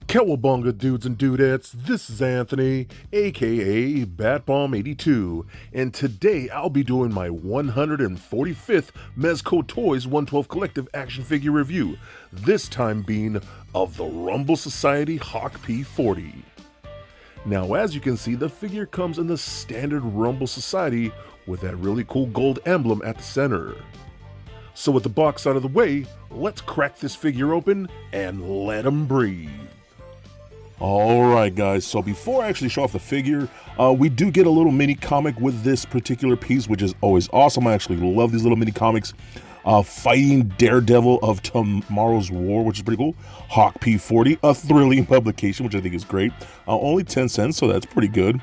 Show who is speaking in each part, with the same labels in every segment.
Speaker 1: Cowabunga dudes and dudettes, this is Anthony, aka BatBomb82, and today I'll be doing my 145th Mezco Toyz 112 Collective action figure review, this time being of the Rumble Society Hawk P-40. Now as you can see, the figure comes in the standard Rumble Society with that really cool gold emblem at the center. So with the box out of the way, let's crack this figure open and let him breathe. Alright guys, so before I actually show off the figure, we do get a little mini comic with this particular piece, which is always awesome. I actually love these little mini comics. Fighting Daredevil of Tomorrow's War, which is pretty cool. Hawk P-40, a thrilling publication, which I think is great. Only 10 cents, so that's pretty good.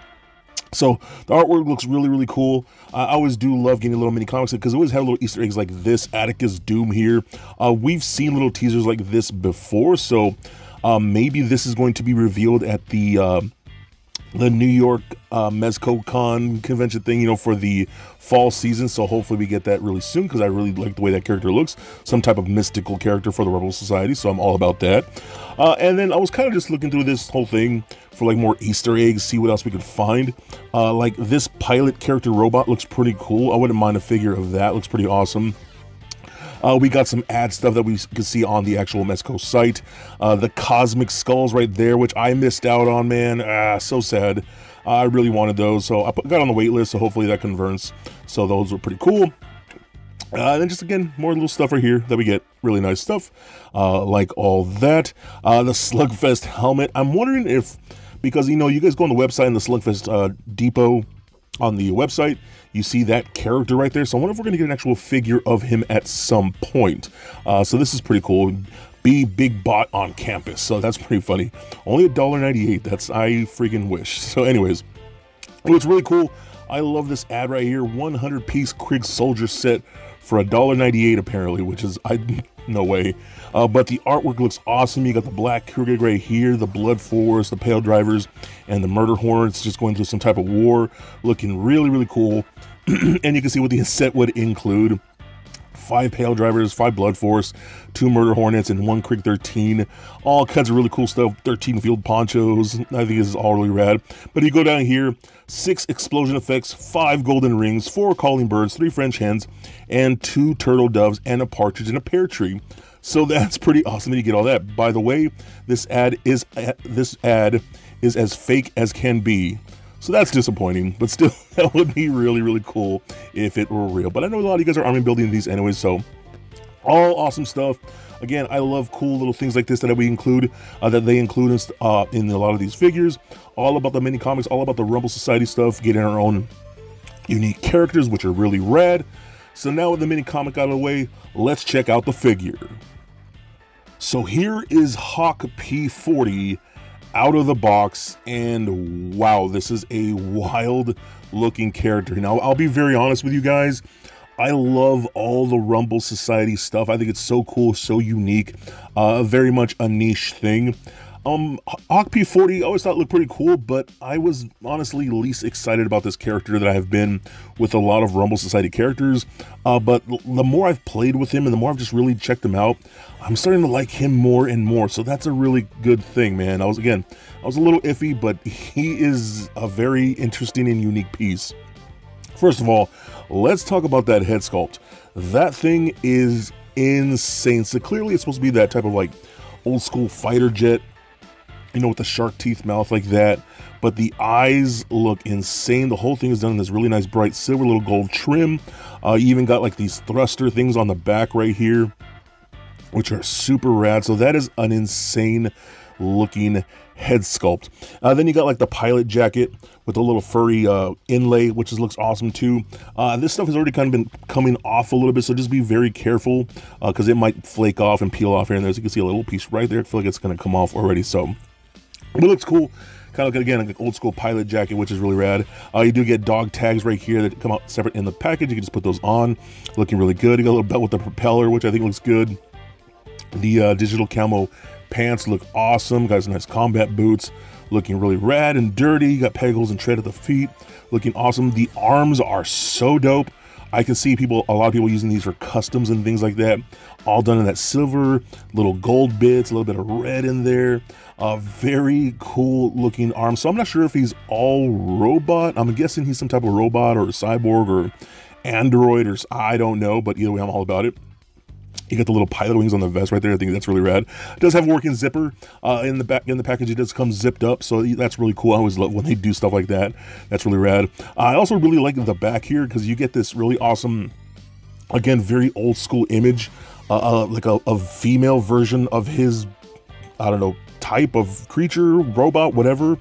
Speaker 1: So the artwork looks really cool. I always do love getting little mini comics because it always have little Easter eggs like this Atticus Doom here. We've seen little teasers like this before, so maybe this is going to be revealed at the New York Mezco Con convention thing, you know, for the fall season. So hopefully we get that really soon because I really like the way that character looks. Some type of mystical character for the Rebel Society, so I'm all about that. And then I was kind of just looking through this whole thing for like more Easter eggs, see what else we could find. Like this pilot character robot looks pretty cool. I wouldn't mind a figure of that. Looks pretty awesome. We got some ad stuff that we can see on the actual Mezco site. The Cosmic Skulls right there, which I missed out on, man. So sad. I really wanted those, so I got on the wait list, so hopefully that converts. So those were pretty cool. And then just, again, more little stuff right here that we get. Really nice stuff. Like all that. The Slugfest helmet. I'm wondering if, because, you know, you guys go on the website and the Slugfest depot on the website, you see that character right there. So I wonder if we're going to get an actual figure of him at some point. So this is pretty cool. Be Big Bot on campus. So that's pretty funny. Only $1.98. That's, I freaking wish. So anyways, it looks really cool. I love this ad right here. 100-piece Krieg Soldier set for $1.98 apparently, which is, no way. But the artwork looks awesome. You got the Black Krieg right here, the Blood Force, the Pale Drivers, and the Murder Hornets just going through some type of war. Looking really cool. And you can see what the set would include. 5 Pale Drivers, 5 Blood Force, 2 Murder Hornets, and 1 Krieg 13. All kinds of really cool stuff. 13 field ponchos. I think this is all really rad. But you go down here, 6 explosion effects, 5 golden rings, 4 calling birds, 3 French hens, and 2 turtle doves, and a partridge in a pear tree. So that's pretty awesome that you get all that. By the way, this ad is as fake as can be. So that's disappointing, but still, that would be really cool if it were real. But I know a lot of you guys are army building these anyways, so all awesome stuff. Again, I love cool little things like this that we include, that they include in a lot of these figures. All about the mini comics, all about the Rumble Society stuff, getting our own unique characters, which are really rad. So now with the mini comic out of the way, let's check out the figure. So here is Hawk P-40 out of the box, and wow, this is a wild looking character. Now I'll be very honest with you guys, I love all the Rumble Society stuff. I think it's so cool, so unique, very much a niche thing. Hawk P-40 I always thought looked pretty cool, but I was honestly least excited about this character that I have been with a lot of Rumble Society characters. But the more I've played with him and the more I've just really checked him out, I'm starting to like him more and more. So that's a really good thing, man. I was a little iffy, but he is a very interesting and unique piece. First of all, let's talk about that head sculpt. That thing is insane. So clearly it's supposed to be that type of like old school fighter jet, you know, with the shark teeth mouth like that, but the eyes look insane. The whole thing is done in this really nice bright silver little gold trim. You even got like these thruster things on the back right here. which are super rad. So that is an insane looking head sculpt. Then you got like the pilot jacket with a little furry inlay, which looks awesome too. This stuff has already kind of been coming off a little bit, so just be very careful because it might flake off and peel off here and there. As you can see, a little piece right there. I feel like it's going to come off already. So it looks cool. Kind of, again, like an old school pilot jacket, which is really rad. You do get dog tags right here that come out separate in the package. You can just put those on. Looking really good. You got a little belt with the propeller, which I think looks good. The digital camo pants look awesome. Got some nice combat boots. Looking really rad and dirty. You got peg holes and tread at the feet. Looking awesome. The arms are so dope. I can see a lot of people using these for customs and things like that. All done in that silver, little gold bits, a little bit of red in there. Very cool looking arm. So I'm not sure if he's all robot. I'm guessing he's some type of robot or a cyborg or android or I don't know, but either way, I'm all about it. You got the little pilot wings on the vest right there. I think that's really rad. It does have a working zipper in the package. It does come zipped up, so that's really cool. I always love when they do stuff like that. That's really rad. I also really like the back here because you get this really awesome, again, very old school image, like a female version of his, I don't know, type of creature, robot, whatever.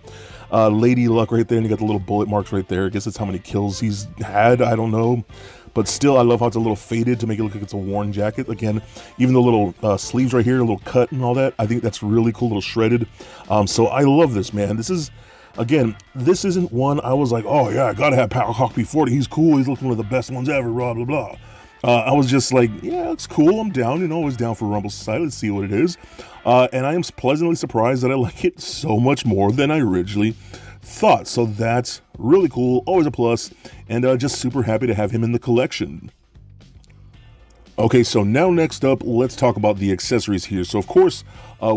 Speaker 1: Lady Luck right there, and you got the little bullet marks right there. I guess that's how many kills he's had. I don't know. But still, I love how it's a little faded to make it look like it's a worn jacket. Again, even the little sleeves right here, a little cut and all that, I think that's really cool, a little shredded. So I love this, man. This is, again, this isn't one I was like, oh yeah, I gotta have Hawk P-40. He's cool. He's looking one of the best ones ever, blah, blah, blah. I was just like, yeah, it's cool. I'm down, you know, always down for Rumble Society. Let's see what it is. And I am pleasantly surprised that I like it so much more than I originally thought. So that's really cool, always a plus, and just super happy to have him in the collection. Okay, so now next up, let's talk about the accessories here. So of course,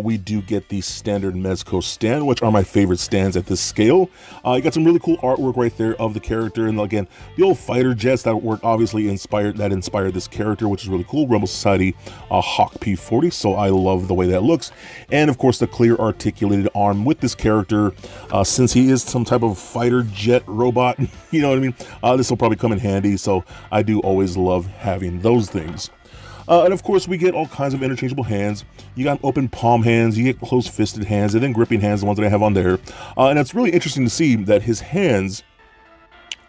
Speaker 1: we do get the standard Mezco stand, which are my favorite stands at this scale. You got some really cool artwork right there of the character, and again, the old fighter jets that were obviously inspired this character, which is really cool. Rumble Society Hawk P-40, so I love the way that looks. And of course, the clear articulated arm with this character, since he is some type of fighter jet robot, you know what I mean? This will probably come in handy, so I do always love having those things. And of course, we get all kinds of interchangeable hands. You got open palm hands, you get close-fisted hands, and then gripping hands, the ones that I have on there. And it's really interesting to see that his hands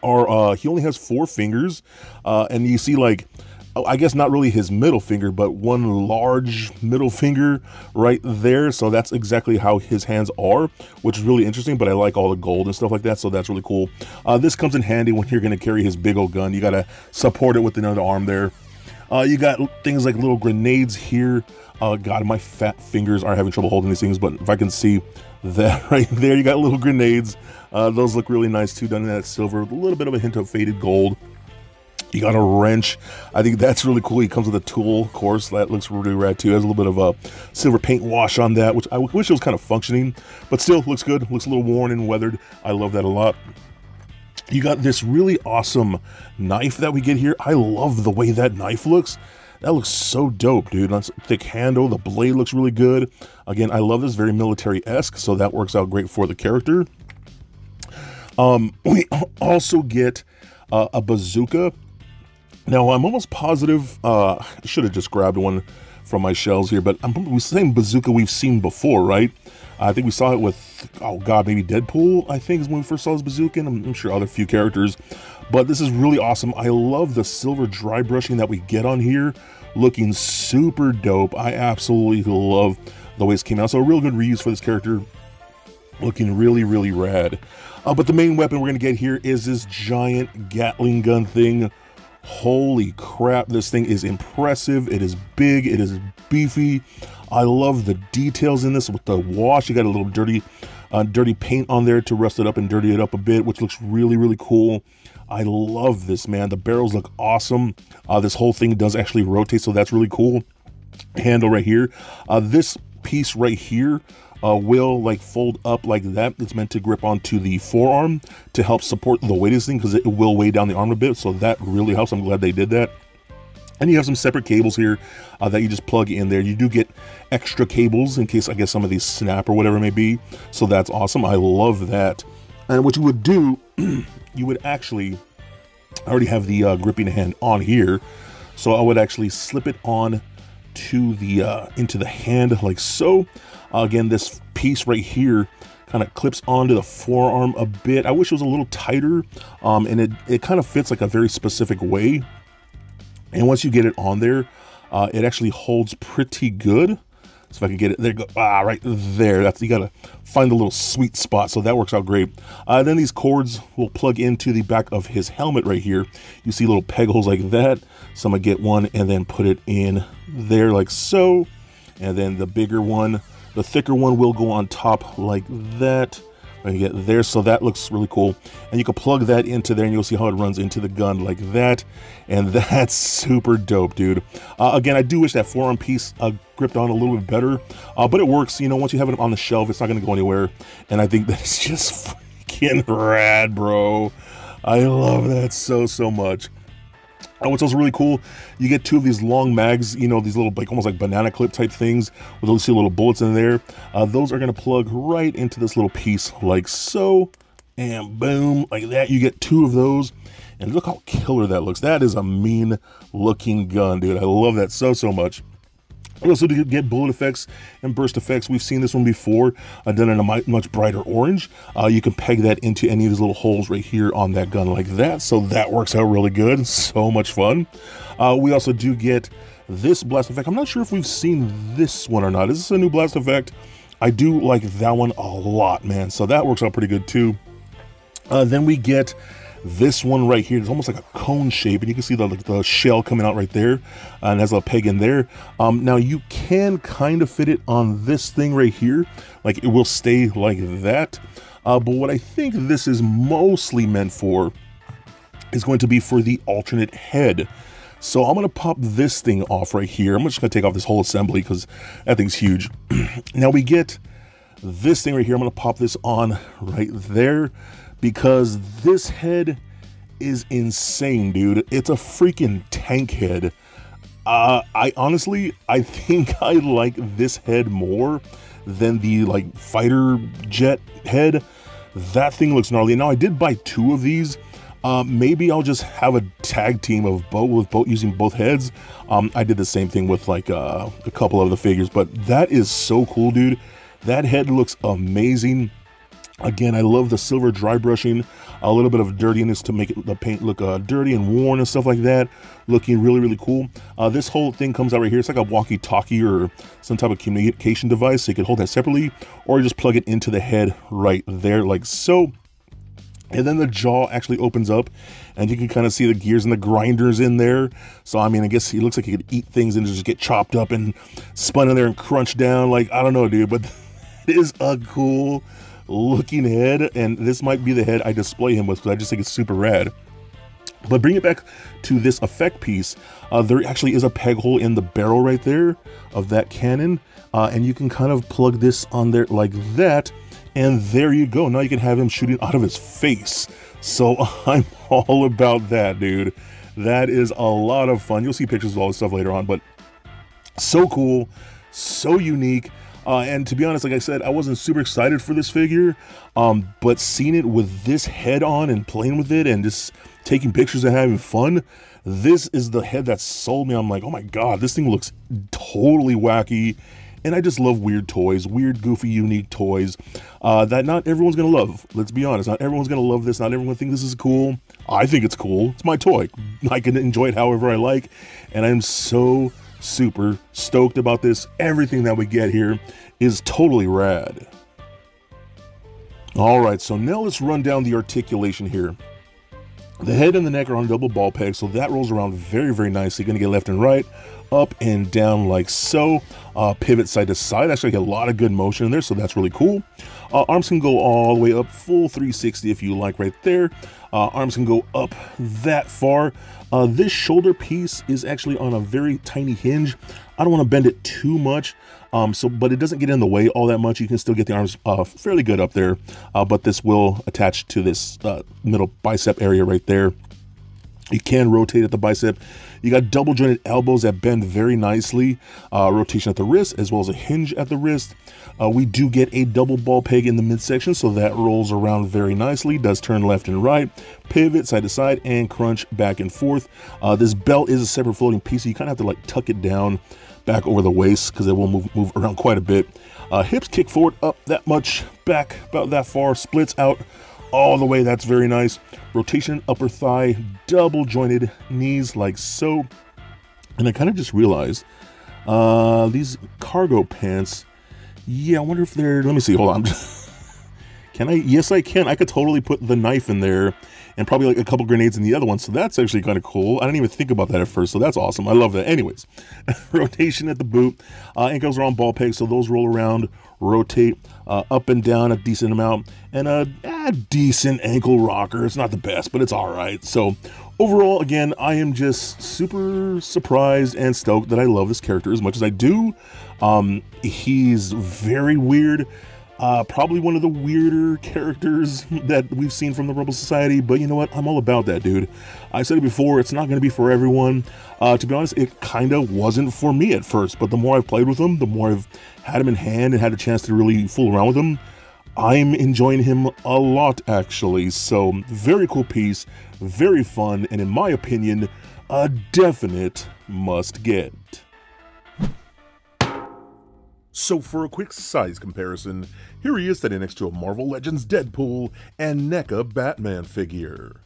Speaker 1: are, he only has 4 fingers. And you see, like, I guess not really his middle finger, but one large middle finger right there. So that's exactly how his hands are, which is really interesting, but I like all the gold and stuff like that, so that's really cool. This comes in handy when you're going to carry his big old gun. You got to support it with another arm there. You got things like little grenades here. God, my fat fingers are having trouble holding these things, but if I can see that right there, you got little grenades. Those look really nice too, done in that silver with a little bit of a hint of faded gold. You got a wrench. I think that's really cool. He comes with a tool, of course. That looks really rad too. Has a little bit of a silver paint wash on that, which I wish it was kind of functioning, but still looks good. Looks a little worn and weathered. I love that a lot. You got this really awesome knife that we get here. I love the way that knife looks. That looks so dope, dude. That's a thick handle. The blade looks really good. Again, I love this, very military-esque, so that works out great for the character. We also get a bazooka. Now, I'm almost positive, I should have just grabbed one from my shelves here, but I'm the same bazooka we've seen before, right? I think we saw it with, oh god, maybe Deadpool, I think is when we first saw this bazooka, and I'm sure other few characters. But this is really awesome. I love the silver dry brushing that we get on here. Looking super dope. I absolutely love the way this came out. So a real good reuse for this character. Looking really, really rad. But the main weapon we're going to get here is this giant Gatling gun thing. Holy crap, this thing is impressive. It is big, it is beefy. I love the details in this with the wash. You got a little dirty paint on there to rust it up and dirty it up a bit, which looks really, really cool. I love this, man. The barrels look awesome. This whole thing does actually rotate, so that's really cool. Handle right here. This piece right here will like fold up like that. It's meant to grip onto the forearm to help support the weight of this thing, because it will weigh down the arm a bit, so that really helps. I'm glad they did that. And you have some separate cables here that you just plug in there. You do get extra cables in case, I guess, some of these snap or whatever it may be. So that's awesome. I love that. And what you would do, you would actually, I already have the gripping hand on here. So I would actually slip it on into the hand like so. Again, this piece right here kind of clips onto the forearm a bit. I wish it was a little tighter, and it kind of fits like a very specific way. And once you get it on there, it actually holds pretty good. So if I can get it, there you go, right there. You gotta find the little sweet spot, so that works out great. Then these cords will plug into the back of his helmet right here. You see little peg holes like that. So I'm gonna get one and then put it in there like so. And then the bigger one, the thicker one will go on top like that. And you get there, so that looks really cool. And you can plug that into there and you'll see how it runs into the gun like that. And that's super dope, dude. Again, I do wish that forearm piece gripped on a little bit better, but it works. You know, once you have it on the shelf, it's not going to go anywhere. And I think that's just freaking rad, bro. I love that so much. What's also really cool, you get two of these long mags, you know, these little like almost like banana clip type things with those little bullets in there. Those are going to plug right into this little piece like so, and boom, like that. You get two of those, and look how killer that looks. That is a mean looking gun, dude. I love that so much. We also do get bullet effects and burst effects. We've seen this one before, done in a much brighter orange. You can peg that into any of these little holes right here on that gun like that. So that works out really good. So much fun. We also do get this blast effect. I'm not sure if we've seen this one or not. Is this a new blast effect? I do like that one a lot, man. So that works out pretty good too. Then we get this one right here. It's almost like a cone shape, and you can see the shell coming out right there, and has a peg in there. Now you can kind of fit it on this thing right here, like it will stay like that. But what I think this is mostly meant for is going to be for the alternate head. So I'm going to pop this thing off right here. I'm just going to take off this whole assembly because that thing's huge. Now we get this thing right here. I'm going to pop this on right there, because this head is insane, dude. It's a freaking tank head. I honestly think I like this head more than the like fighter jet head. That thing looks gnarly. Now I did buy two of these. Maybe I'll just have a tag team of both using both heads. I did the same thing with like a couple of the figures, but that is so cool, dude. That head looks amazing. Again, I love the silver dry brushing, a little bit of dirtiness to make the paint look dirty and worn and stuff like that. Looking really cool. This whole thing comes out right here. It's like a walkie-talkie or some type of communication device. So you can hold that separately, or just plug it into the head right there like so. And then the jaw actually opens up, and you can kind of see the gears and the grinders in there. So, I mean, I guess he looks like he could eat things and just get chopped up and spun in there and crunched down. Like, I don't know, dude, but it is a cool looking head, and this might be the head I display him with because I just think it's super rad. But bring it back to this effect piece. There actually is a peg hole in the barrel right there of that cannon, and you can kind of plug this on there like that, and there you go. Now you can have him shooting out of his face. So I'm all about that, dude. That is a lot of fun. You'll see pictures of all this stuff later on, but so cool, so unique. And to be honest, like I said, I wasn't super excited for this figure, but seeing it with this head on and playing with it and just taking pictures and having fun, this is the head that sold me. I'm like, oh my God, this thing looks totally wacky. And I just love weird toys, weird, goofy, unique toys that not everyone's going to love. Let's be honest. Not everyone's going to love this. Not everyone thinks this is cool. I think it's cool. It's my toy. I can enjoy it however I like. And I'm so super stoked about this. Everything that we get here is totally rad. All right, so now let's run down the articulation here. The head and the neck are on a double ball peg, so that rolls around very nicely. You're gonna get left and right, up and down like so. Pivot side to side. Actually, get a lot of good motion in there, so that's really cool. Arms can go all the way up, full 360 if you like right there. Arms can go up that far. This shoulder piece is actually on a very tiny hinge. I don't want to bend it too much, but it doesn't get in the way all that much. You can still get the arms fairly good up there, but this will attach to this middle bicep area right there. You can rotate at the bicep. You got double jointed elbows that bend very nicely. Rotation at the wrist as well as a hinge at the wrist. We do get a double ball peg in the midsection, so that rolls around very nicely. Does turn left and right, pivot side to side, and crunch back and forth. This belt is a separate floating piece, so you kind of have to like tuck it down back over the waist because it will move around quite a bit. Hips kick forward up that much, back about that far, splits out all the way. That's very nice. Rotation upper thigh, double jointed knees like so. And I kind of just realized these cargo pants. Yeah, I wonder if they're, let me see, hold on. Can I? Yes, I can. I could totally put the knife in there and probably like a couple grenades in the other one. So that's actually kind of cool. I didn't even think about that at first. So that's awesome. I love that. Anyways, rotation at the boot. Ankles are on ball pegs, so those roll around, rotate up and down a decent amount. And a decent ankle rocker. It's not the best, but it's all right. So overall, again, I am just super surprised and stoked that I love this character as much as I do. He's very weird. Probably one of the weirder characters that we've seen from the Rebel Society, but you know what? I'm all about that, dude. I said it before, it's not going to be for everyone. To be honest, it kind of wasn't for me at first, but the more I've played with him, the more I've had him in hand and had a chance to really fool around with him, I'm enjoying him a lot, actually. So, very cool piece, very fun, and in my opinion, a definite must-get. So for a quick size comparison, here he is standing next to a Marvel Legends Deadpool and NECA Batman figure.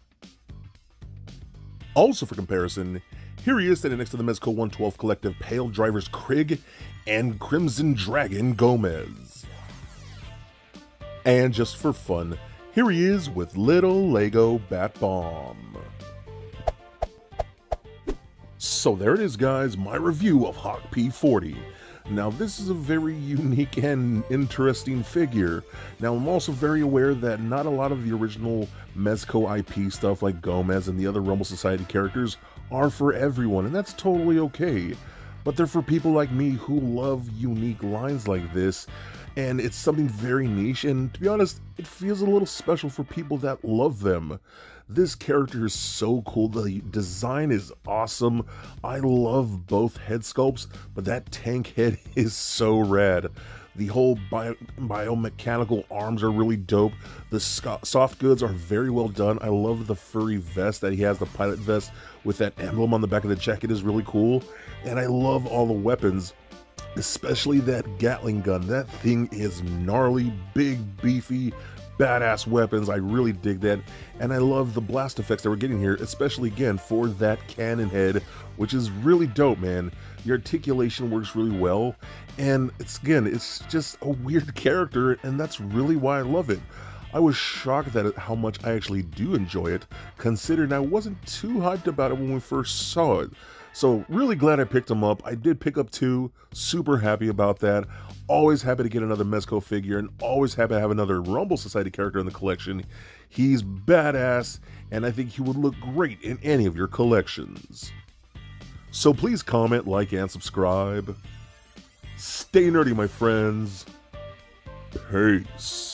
Speaker 1: Also for comparison, here he is standing next to the Mezco 112 Collective Pale Drivers Krieg and Crimson Dragon Gomez. And just for fun, here he is with little Lego Bat Bomb. So there it is, guys, my review of Hawk P-40. Now this is a very unique and interesting figure. Now I'm also very aware that not a lot of the original Mezco IP stuff like Gomez and the other Rumble Society characters are for everyone, and that's totally okay. But they're for people like me who love unique lines like this, and it's something very niche, and to be honest, it feels a little special for people that love them. This character is so cool, the design is awesome. I love both head sculpts, but that tank head is so rad. The whole biomechanical arms are really dope. The soft goods are very well done. I love the furry vest that he has, the pilot vest with that emblem on the back of the jacket is really cool. And I love all the weapons, especially that Gatling gun. That thing is gnarly, big, beefy, badass weapons. I really dig that, and I love the blast effects that we're getting here, especially again for that cannon head, which is really dope, man. The articulation works really well, and it's just a weird character, and that's really why I love it. I was shocked at how much I actually do enjoy it, considering I wasn't too hyped about it when we first saw it. So really glad I picked him up. I did pick up 2, super happy about that. Always happy to get another Mezco figure, and always happy to have another Rumble Society character in the collection. He's badass, and I think he would look great in any of your collections. So please comment, like, and subscribe. Stay nerdy, my friends. Peace.